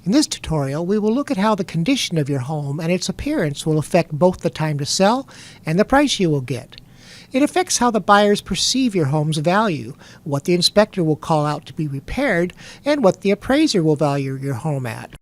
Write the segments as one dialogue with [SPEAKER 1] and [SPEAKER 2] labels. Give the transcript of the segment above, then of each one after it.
[SPEAKER 1] In this tutorial, we will look at how the condition of your home and its appearance will affect both the time to sell and the price you will get. It affects how the buyers perceive your home's value, what the inspector will call out to be repaired, and what the appraiser will value your home at.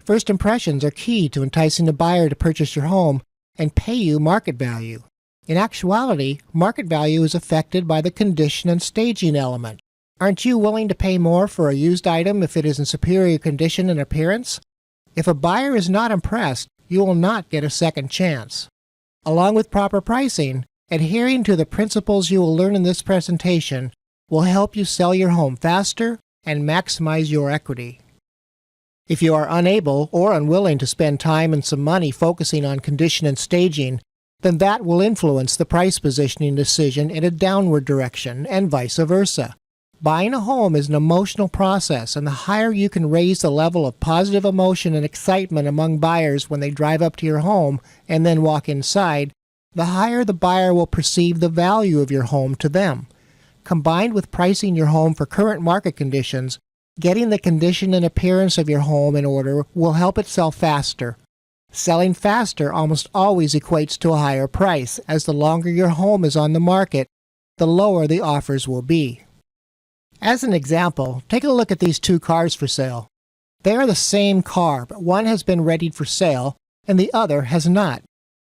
[SPEAKER 1] First impressions are key to enticing the buyer to purchase your home and pay you market value. In actuality, market value is affected by the condition and staging element. Aren't you willing to pay more for a used item if it is in superior condition and appearance? If a buyer is not impressed, you will not get a second chance. Along with proper pricing, adhering to the principles you will learn in this presentation will help you sell your home faster and maximize your equity. If you are unable or unwilling to spend time and some money focusing on condition and staging, then that will influence the price positioning decision in a downward direction and vice versa. Buying a home is an emotional process, and the higher you can raise the level of positive emotion and excitement among buyers when they drive up to your home and then walk inside, the higher the buyer will perceive the value of your home to them. Combined with pricing your home for current market conditions, getting the condition and appearance of your home in order will help it sell faster. Selling faster almost always equates to a higher price, as the longer your home is on the market, the lower the offers will be. As an example, take a look at these two cars for sale. They are the same car, but one has been readied for sale and the other has not.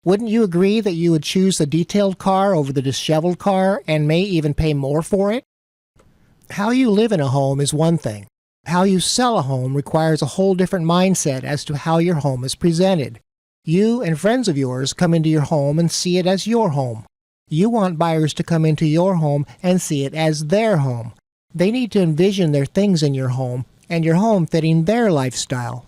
[SPEAKER 1] Wouldn't you agree that you would choose the detailed car over the disheveled car and may even pay more for it? How you live in a home is one thing. How you sell a home requires a whole different mindset as to how your home is presented. You and friends of yours come into your home and see it as your home. You want buyers to come into your home and see it as their home. They need to envision their things in your home and your home fitting their lifestyle.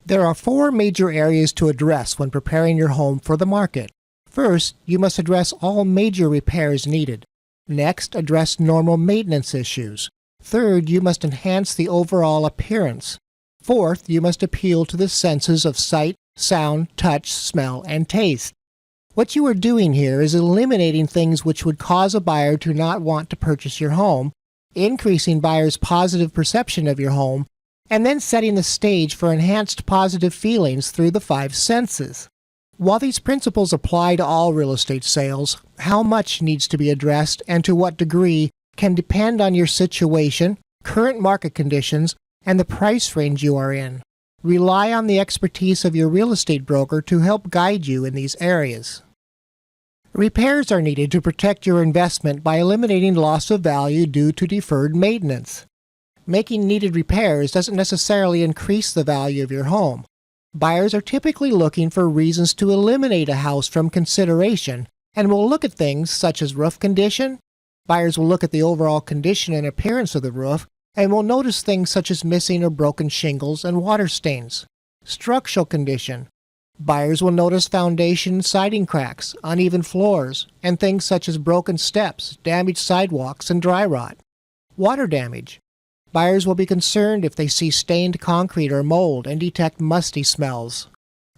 [SPEAKER 1] There are 4 major areas to address when preparing your home for the market. First, you must address all major repairs needed. Next, address normal maintenance issues. Third, you must enhance the overall appearance. Fourth, you must appeal to the senses of sight, sound, touch, smell, and taste. What you are doing here is eliminating things which would cause a buyer to not want to purchase your home, increasing buyers' positive perception of your home, and then setting the stage for enhanced positive feelings through the 5 senses. While these principles apply to all real estate sales, how much needs to be addressed and to what degree can depend on your situation, current market conditions, and the price range you are in. Rely on the expertise of your real estate broker to help guide you in these areas. Repairs are needed to protect your investment by eliminating loss of value due to deferred maintenance. Making needed repairs doesn't necessarily increase the value of your home. Buyers are typically looking for reasons to eliminate a house from consideration and will look at things such as roof condition. Buyers will look at the overall condition and appearance of the roof and will notice things such as missing or broken shingles and water stains. Structural condition. Buyers will notice foundation and siding cracks, uneven floors, and things such as broken steps, damaged sidewalks, and dry rot. Water damage. Buyers will be concerned if they see stained concrete or mold and detect musty smells.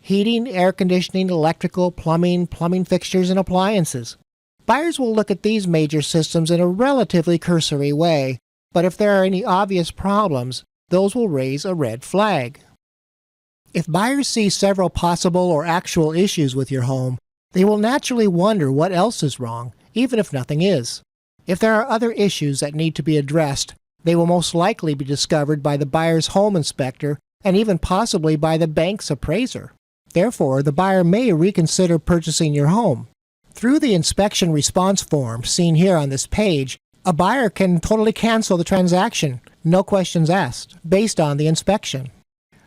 [SPEAKER 1] Heating, air conditioning, electrical, plumbing fixtures, and appliances. Buyers will look at these major systems in a relatively cursory way, but if there are any obvious problems, those will raise a red flag. If buyers see several possible or actual issues with your home, they will naturally wonder what else is wrong, even if nothing is. If there are other issues that need to be addressed, they will most likely be discovered by the buyer's home inspector and even possibly by the bank's appraiser. Therefore, the buyer may reconsider purchasing your home. Through the inspection response form seen here on this page, a buyer can totally cancel the transaction, no questions asked, based on the inspection.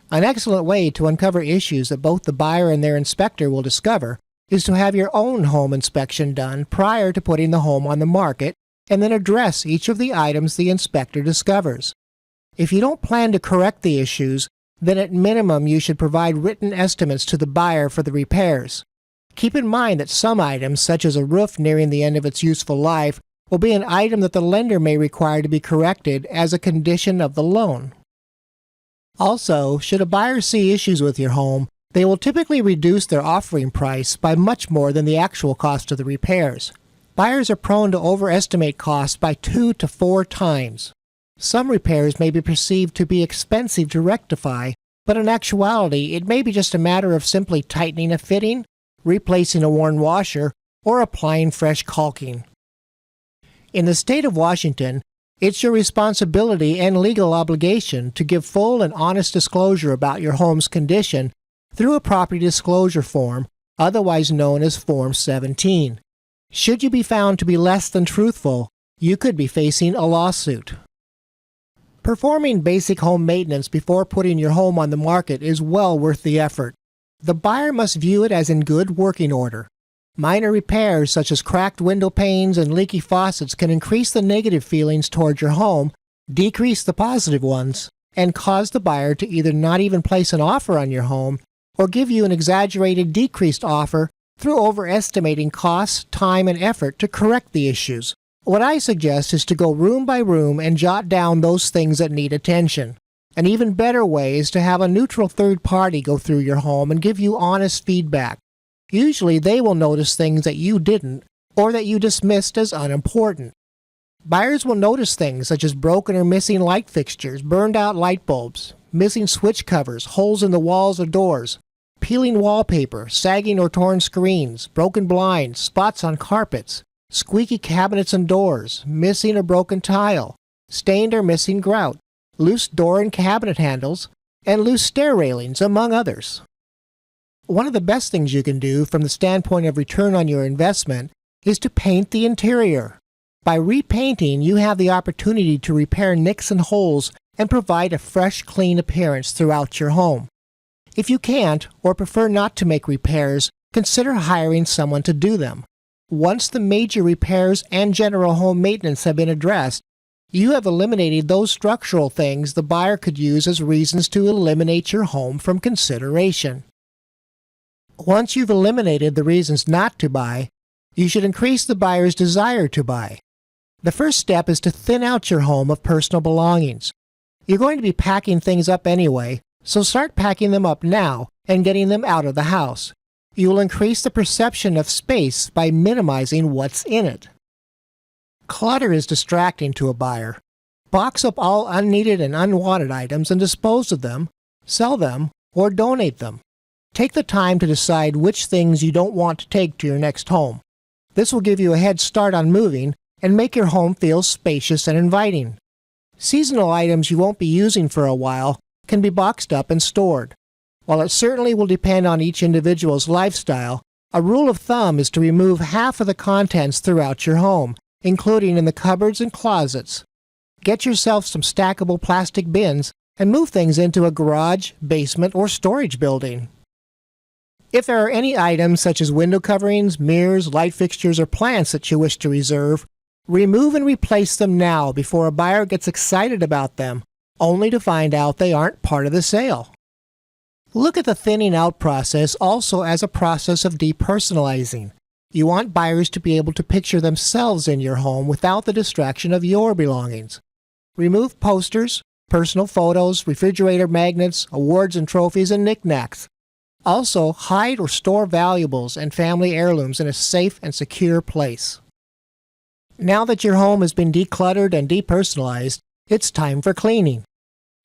[SPEAKER 1] An excellent way to uncover issues that both the buyer and their inspector will discover is to have your own home inspection done prior to putting the home on the market and then address each of the items the inspector discovers. If you don't plan to correct the issues, then at minimum you should provide written estimates to the buyer for the repairs. Keep in mind that some items, such as a roof nearing the end of its useful life, will be an item that the lender may require to be corrected as a condition of the loan. Also, should a buyer see issues with your home, they will typically reduce their offering price by much more than the actual cost of the repairs. Buyers are prone to overestimate costs by 2 to 4 times. Some repairs may be perceived to be expensive to rectify, but in actuality, it may be just a matter of simply tightening a fitting, replacing a worn washer, or applying fresh caulking. In the state of Washington, it's your responsibility and legal obligation to give full and honest disclosure about your home's condition through a property disclosure form, otherwise known as Form 17. Should you be found to be less than truthful, you could be facing a lawsuit. Performing basic home maintenance before putting your home on the market is well worth the effort. The buyer must view it as in good working order. Minor repairs such as cracked window panes and leaky faucets can increase the negative feelings toward your home, decrease the positive ones, and cause the buyer to either not even place an offer on your home or give you an exaggerated decreased offer through overestimating costs, time, and effort to correct the issues. What I suggest is to go room by room and jot down those things that need attention. An even better way is to have a neutral third party go through your home and give you honest feedback. Usually they will notice things that you didn't or that you dismissed as unimportant. Buyers will notice things such as broken or missing light fixtures, burned out light bulbs, missing switch covers, holes in the walls or doors, peeling wallpaper, sagging or torn screens, broken blinds, spots on carpets, squeaky cabinets and doors, missing or broken tile, stained or missing grout, loose door and cabinet handles, and loose stair railings, among others. One of the best things you can do from the standpoint of return on your investment is to paint the interior. By repainting, you have the opportunity to repair nicks and holes and provide a fresh, clean appearance throughout your home. If you can't, or prefer not to make repairs, consider hiring someone to do them. Once the major repairs and general home maintenance have been addressed, you have eliminated those structural things the buyer could use as reasons to eliminate your home from consideration. Once you've eliminated the reasons not to buy, you should increase the buyer's desire to buy. The first step is to thin out your home of personal belongings. You're going to be packing things up anyway, so start packing them up now and getting them out of the house. You will increase the perception of space by minimizing what's in it. Clutter is distracting to a buyer. Box up all unneeded and unwanted items and dispose of them, sell them, or donate them. Take the time to decide which things you don't want to take to your next home. This will give you a head start on moving and make your home feel spacious and inviting. Seasonal items you won't be using for a while can be boxed up and stored. While it certainly will depend on each individual's lifestyle, a rule of thumb is to remove half of the contents throughout your home, including in the cupboards and closets. Get yourself some stackable plastic bins and move things into a garage, basement, or storage building. If there are any items such as window coverings, mirrors, light fixtures, or plants that you wish to reserve, remove and replace them now before a buyer gets excited about them, only to find out they aren't part of the sale. Look at the thinning out process also as a process of depersonalizing. You want buyers to be able to picture themselves in your home without the distraction of your belongings. Remove posters, personal photos, refrigerator magnets, awards and trophies, and knickknacks. Also, hide or store valuables and family heirlooms in a safe and secure place. Now that your home has been decluttered and depersonalized, it's time for cleaning.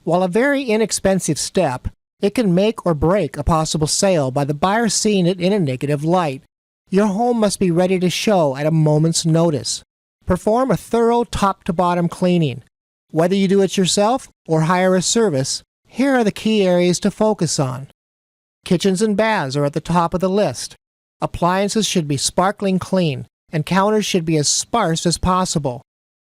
[SPEAKER 1] While a very inexpensive step, it can make or break a possible sale by the buyer seeing it in a negative light. Your home must be ready to show at a moment's notice. Perform a thorough top-to-bottom cleaning. Whether you do it yourself or hire a service, here are the key areas to focus on. Kitchens and baths are at the top of the list. Appliances should be sparkling clean, and counters should be as sparse as possible.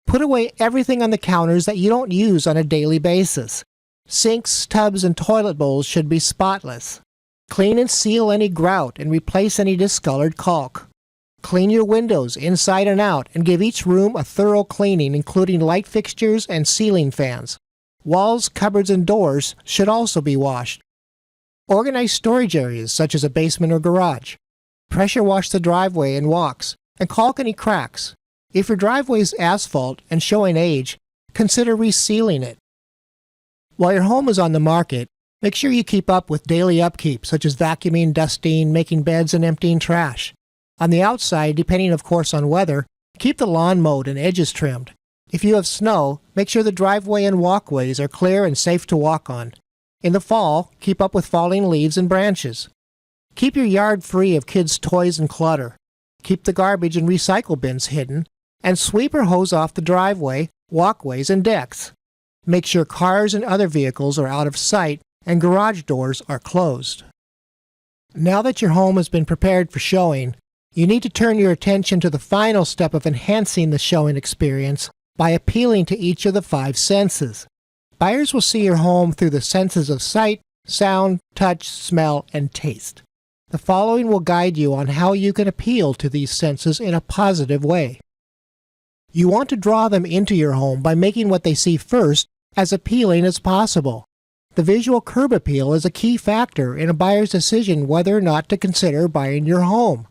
[SPEAKER 1] Put away everything on the counters that you don't use on a daily basis. Sinks, tubs, and toilet bowls should be spotless. Clean and seal any grout and replace any discolored caulk. Clean your windows inside and out and give each room a thorough cleaning, including light fixtures and ceiling fans. Walls, cupboards, and doors should also be washed. Organize storage areas such as a basement or garage. Pressure wash the driveway and walks, and caulk any cracks. If your driveway is asphalt and showing age, consider resealing it. While your home is on the market, make sure you keep up with daily upkeep such as vacuuming, dusting, making beds, and emptying trash. On the outside, depending of course on weather, keep the lawn mowed and edges trimmed. If you have snow, make sure the driveway and walkways are clear and safe to walk on. In the fall, keep up with falling leaves and branches. Keep your yard free of kids' toys and clutter. Keep the garbage and recycle bins hidden, and sweep or hose off the driveway, walkways, and decks. Make sure cars and other vehicles are out of sight and garage doors are closed. Now that your home has been prepared for showing, you need to turn your attention to the final step of enhancing the showing experience by appealing to each of the 5 senses. Buyers will see your home through the senses of sight, sound, touch, smell, and taste. The following will guide you on how you can appeal to these senses in a positive way. You want to draw them into your home by making what they see first as appealing as possible. The visual curb appeal is a key factor in a buyer's decision whether or not to consider buying your home.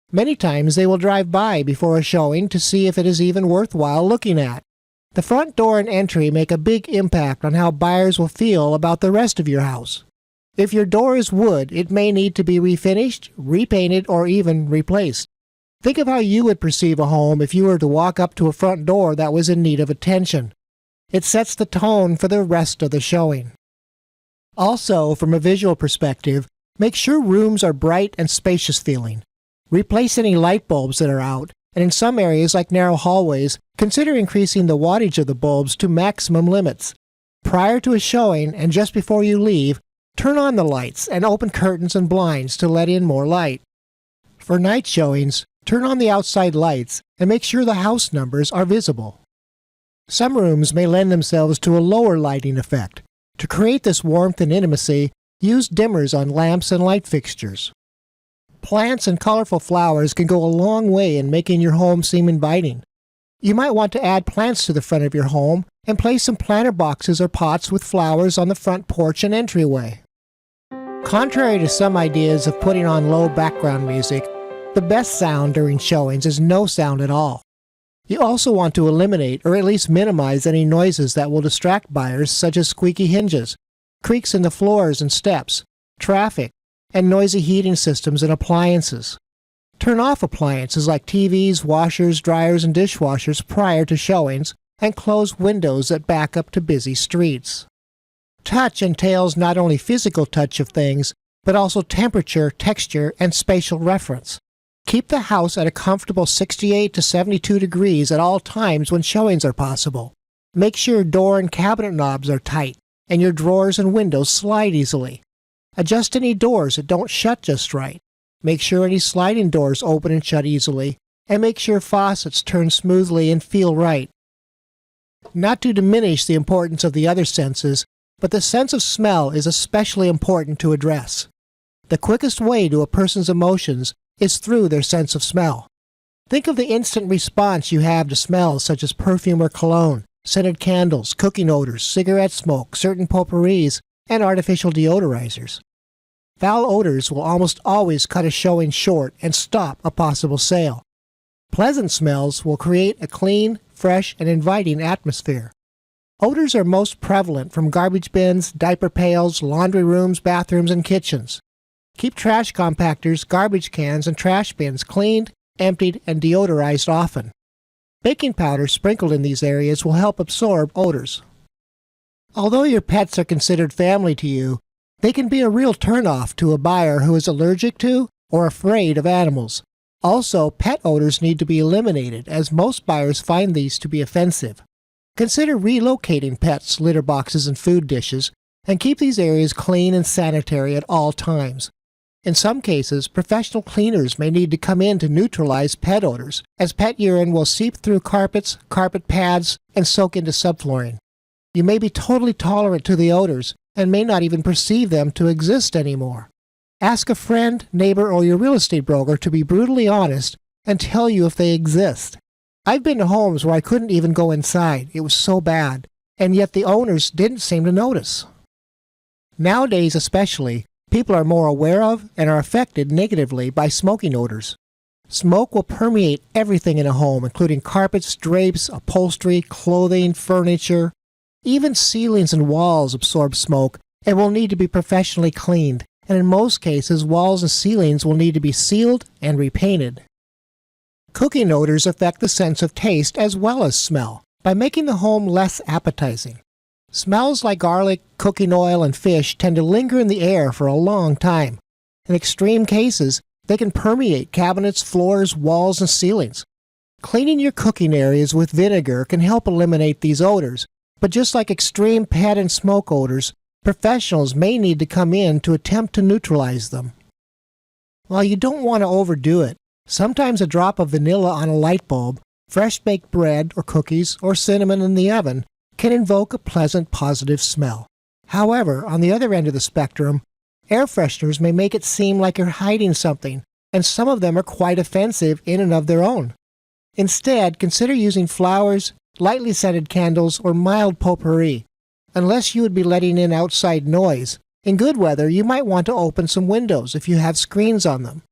[SPEAKER 1] Many times they will drive by before a showing to see if it is even worthwhile looking at. The front door and entry make a big impact on how buyers will feel about the rest of your house. If your door is wood, it may need to be refinished, repainted, or even replaced. Think of how you would perceive a home if you were to walk up to a front door that was in need of attention. It sets the tone for the rest of the showing. Also, from a visual perspective, make sure rooms are bright and spacious feeling. Replace any light bulbs that are out, and in some areas like narrow hallways, consider increasing the wattage of the bulbs to maximum limits. Prior to a showing and just before you leave, turn on the lights and open curtains and blinds to let in more light. For night showings, turn on the outside lights and make sure the house numbers are visible. Some rooms may lend themselves to a lower lighting effect. To create this warmth and intimacy, use dimmers on lamps and light fixtures. Plants and colorful flowers can go a long way in making your home seem inviting. You might want to add plants to the front of your home and place some planter boxes or pots with flowers on the front porch and entryway. Contrary to some ideas of putting on low background music, the best sound during showings is no sound at all. You also want to eliminate or at least minimize any noises that will distract buyers, such as squeaky hinges, creaks in the floors and steps, traffic, and noisy heating systems and appliances. Turn off appliances like TVs, washers, dryers, and dishwashers prior to showings, and close windows that back up to busy streets. Touch entails not only physical touch of things, but also temperature, texture, and spatial reference. Keep the house at a comfortable 68 to 72 degrees at all times when showings are possible. Make sure door and cabinet knobs are tight, and your drawers and windows slide easily. Adjust any doors that don't shut just right. Make sure any sliding doors open and shut easily, and make sure faucets turn smoothly and feel right. Not to diminish the importance of the other senses, but the sense of smell is especially important to address. The quickest way to a person's emotions is through their sense of smell. Think of the instant response you have to smells such as perfume or cologne, scented candles, cooking odors, cigarette smoke, certain potpourris, and artificial deodorizers. Foul odors will almost always cut a showing short and stop a possible sale. Pleasant smells will create a clean, fresh, and inviting atmosphere. Odors are most prevalent from garbage bins, diaper pails, laundry rooms, bathrooms, and kitchens. Keep trash compactors, garbage cans, and trash bins cleaned, emptied, and deodorized often. Baking powder sprinkled in these areas will help absorb odors. Although your pets are considered family to you, they can be a real turnoff to a buyer who is allergic to or afraid of animals. Also, pet odors need to be eliminated, as most buyers find these to be offensive. Consider relocating pets, litter boxes, and food dishes, and keep these areas clean and sanitary at all times. In some cases, professional cleaners may need to come in to neutralize pet odors, as pet urine will seep through carpets, carpet pads, and soak into subflooring. You may be totally tolerant to the odors and may not even perceive them to exist anymore. Ask a friend, neighbor, or your real estate broker to be brutally honest and tell you if they exist. I've been to homes where I couldn't even go inside. It was so bad, and yet the owners didn't seem to notice. Nowadays especially, people are more aware of and are affected negatively by smoking odors. Smoke will permeate everything in a home, including carpets, drapes, upholstery, clothing, furniture. Even ceilings and walls absorb smoke and will need to be professionally cleaned, and in most cases, walls and ceilings will need to be sealed and repainted. Cooking odors affect the sense of taste as well as smell by making the home less appetizing. Smells like garlic, cooking oil, and fish tend to linger in the air for a long time. In extreme cases, they can permeate cabinets, floors, walls, and ceilings. Cleaning your cooking areas with vinegar can help eliminate these odors, but just like extreme pet and smoke odors, professionals may need to come in to attempt to neutralize them. While you don't want to overdo it, sometimes a drop of vanilla on a light bulb, fresh baked bread or cookies, or cinnamon in the oven can invoke a pleasant, positive smell. However, on the other end of the spectrum, air fresheners may make it seem like you're hiding something, and some of them are quite offensive in and of their own. Instead, consider using flowers, lightly scented candles, or mild potpourri. Unless you would be letting in outside noise, in good weather you might want to open some windows if you have screens on them.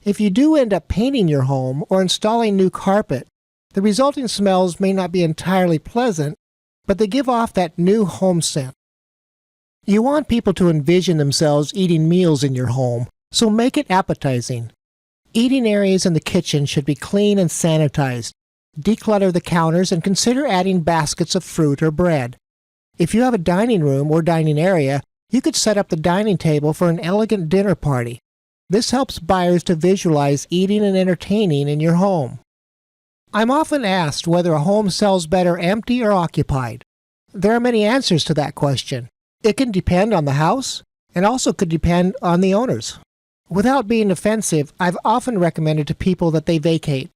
[SPEAKER 1] If you do end up painting your home or installing new carpet, the resulting smells may not be entirely pleasant, but they give off that new home scent. You want people to envision themselves eating meals in your home, so make it appetizing. Eating areas in the kitchen should be clean and sanitized. Declutter the counters and consider adding baskets of fruit or bread. If you have a dining room or dining area, you could set up the dining table for an elegant dinner party. This helps buyers to visualize eating and entertaining in your home. I'm often asked whether a home sells better empty or occupied. There are many answers to that question. It can depend on the house, and also could depend on the owners. Without being offensive, I've often recommended to people that they vacate.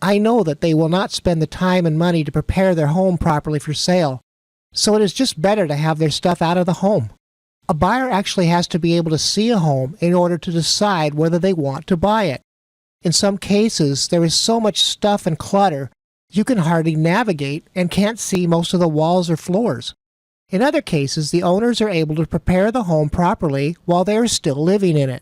[SPEAKER 1] I know that they will not spend the time and money to prepare their home properly for sale, so it is just better to have their stuff out of the home. A buyer actually has to be able to see a home in order to decide whether they want to buy it. In some cases, there is so much stuff and clutter, you can hardly navigate and can't see most of the walls or floors. In other cases, the owners are able to prepare the home properly while they are still living in it.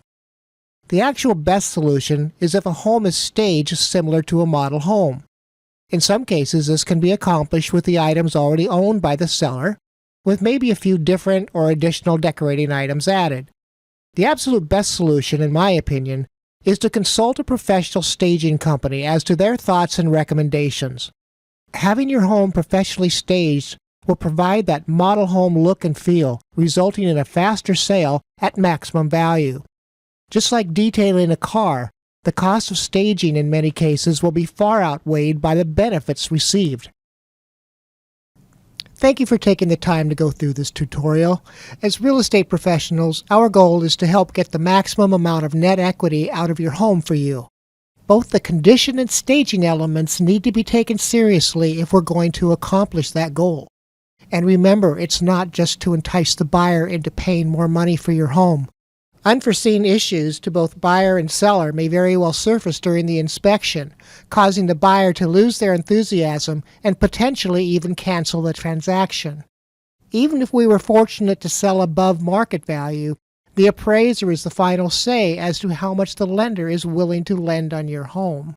[SPEAKER 1] The actual best solution is if a home is staged similar to a model home. In some cases, this can be accomplished with the items already owned by the seller, with maybe a few different or additional decorating items added. The absolute best solution, in my opinion, is to consult a professional staging company as to their thoughts and recommendations. Having your home professionally staged will provide that model home look and feel, resulting in a faster sale at maximum value. Just like detailing a car, the cost of staging in many cases will be far outweighed by the benefits received. Thank you for taking the time to go through this tutorial. As real estate professionals, our goal is to help get the maximum amount of net equity out of your home for you. Both the condition and staging elements need to be taken seriously if we're going to accomplish that goal. And remember, it's not just to entice the buyer into paying more money for your home. Unforeseen issues to both buyer and seller may very well surface during the inspection, causing the buyer to lose their enthusiasm and potentially even cancel the transaction. Even if we were fortunate to sell above market value, the appraiser is the final say as to how much the lender is willing to lend on your home.